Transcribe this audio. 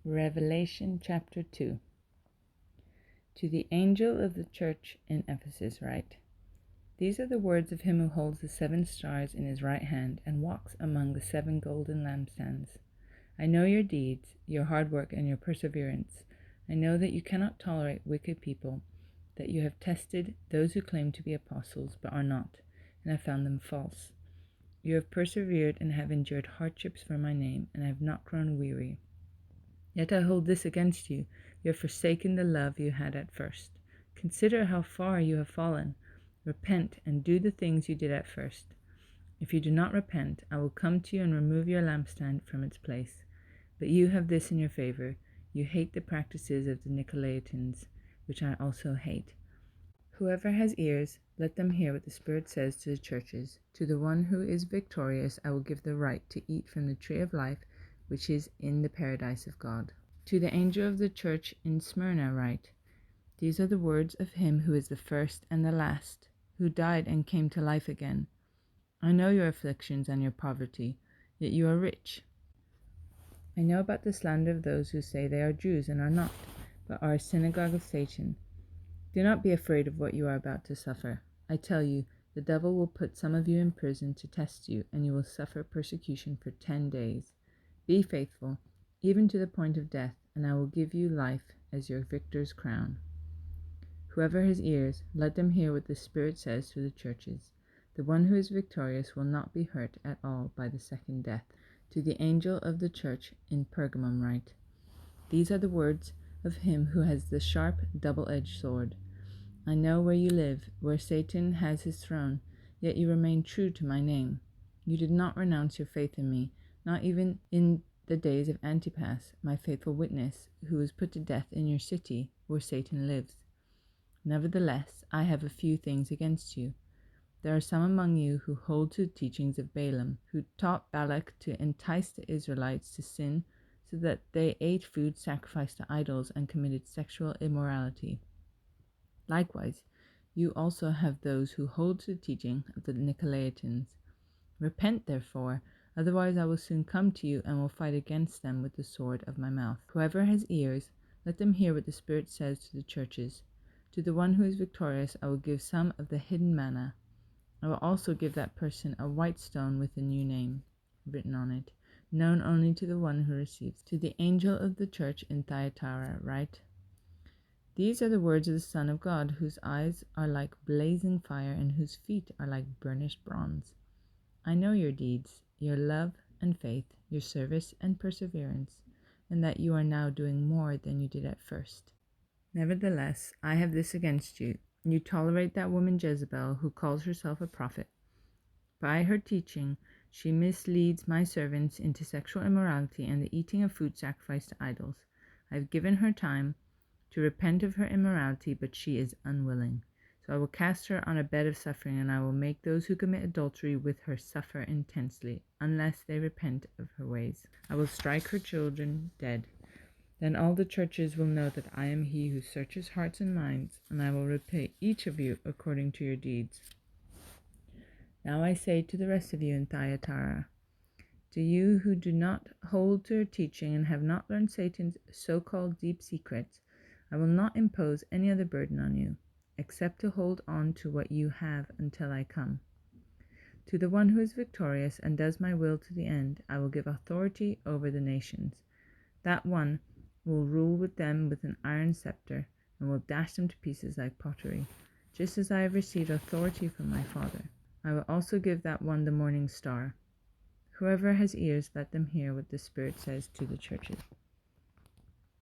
Revelation chapter 2. To the angel of the church in Ephesus write, These are the words of him who holds the 7 stars in his right hand and walks among the 7 golden lampstands. I know your deeds, your hard work, and your perseverance. I know that you cannot tolerate wicked people, that you have tested those who claim to be apostles but are not, and have found them false. You have persevered and have endured hardships for my name, and have not grown weary. Yet I hold this against you. You have forsaken the love you had at first. Consider how far you have fallen. Repent and do the things you did at first. If you do not repent, I will come to you and remove your lampstand from its place. But you have this in your favor. You hate the practices of the Nicolaitans, which I also hate. Whoever has ears, let them hear what the Spirit says to the churches. To the one who is victorious, I will give the right to eat from the tree of life, which is in the paradise of God. To the angel of the church in Smyrna write, These are the words of him who is the first and the last, who died and came to life again. I know your afflictions and your poverty, yet you are rich. I know about the slander of those who say they are Jews and are not, but are a synagogue of Satan. Do not be afraid of what you are about to suffer. I tell you, the devil will put some of you in prison to test you, and you will suffer persecution for 10 days. Be faithful, even to the point of death, and I will give you life as your victor's crown. Whoever has ears, let them hear what the Spirit says to the churches. The one who is victorious will not be hurt at all by the second death. To the angel of the church in Pergamum write, These are the words of him who has the sharp, double-edged sword. I know where you live, where Satan has his throne, yet you remain true to my name. You did not renounce your faith in me, not even in the days of Antipas, my faithful witness, who was put to death in your city, where Satan lives. Nevertheless, I have a few things against you. There are some among you who hold to the teachings of Balaam, who taught Balak to entice the Israelites to sin, so that they ate food sacrificed to idols and committed sexual immorality. Likewise, you also have those who hold to the teaching of the Nicolaitans. Repent, therefore, otherwise I will soon come to you and will fight against them with the sword of my mouth. Whoever has ears, let them hear what the Spirit says to the churches. To the one who is victorious, I will give some of the hidden manna. I will also give that person a white stone with a new name written on it, known only to the one who receives. To the angel of the church in Thyatira write, These are the words of the Son of God, whose eyes are like blazing fire and whose feet are like burnished bronze. I know your deeds, your love and faith, your service and perseverance, and that you are now doing more than you did at first. Nevertheless, I have this against you. You tolerate that woman Jezebel, who calls herself a prophet. By her teaching, she misleads my servants into sexual immorality and the eating of food sacrificed to idols. I have given her time to repent of her immorality, but she is unwilling. So I will cast her on a bed of suffering, and I will make those who commit adultery with her suffer intensely, unless they repent of her ways. I will strike her children dead. Then all the churches will know that I am he who searches hearts and minds, and I will repay each of you according to your deeds. Now I say to the rest of you in Thyatira, to you who do not hold to her teaching and have not learned Satan's so-called deep secrets, I will not impose any other burden on you, except to hold on to what you have until I come. To the one who is victorious and does my will to the end, I will give authority over the nations. That one will rule with them with an iron scepter, and will dash them to pieces like pottery, just as I have received authority from my Father. I will also give that one the morning star. Whoever has ears, let them hear what the Spirit says to the churches.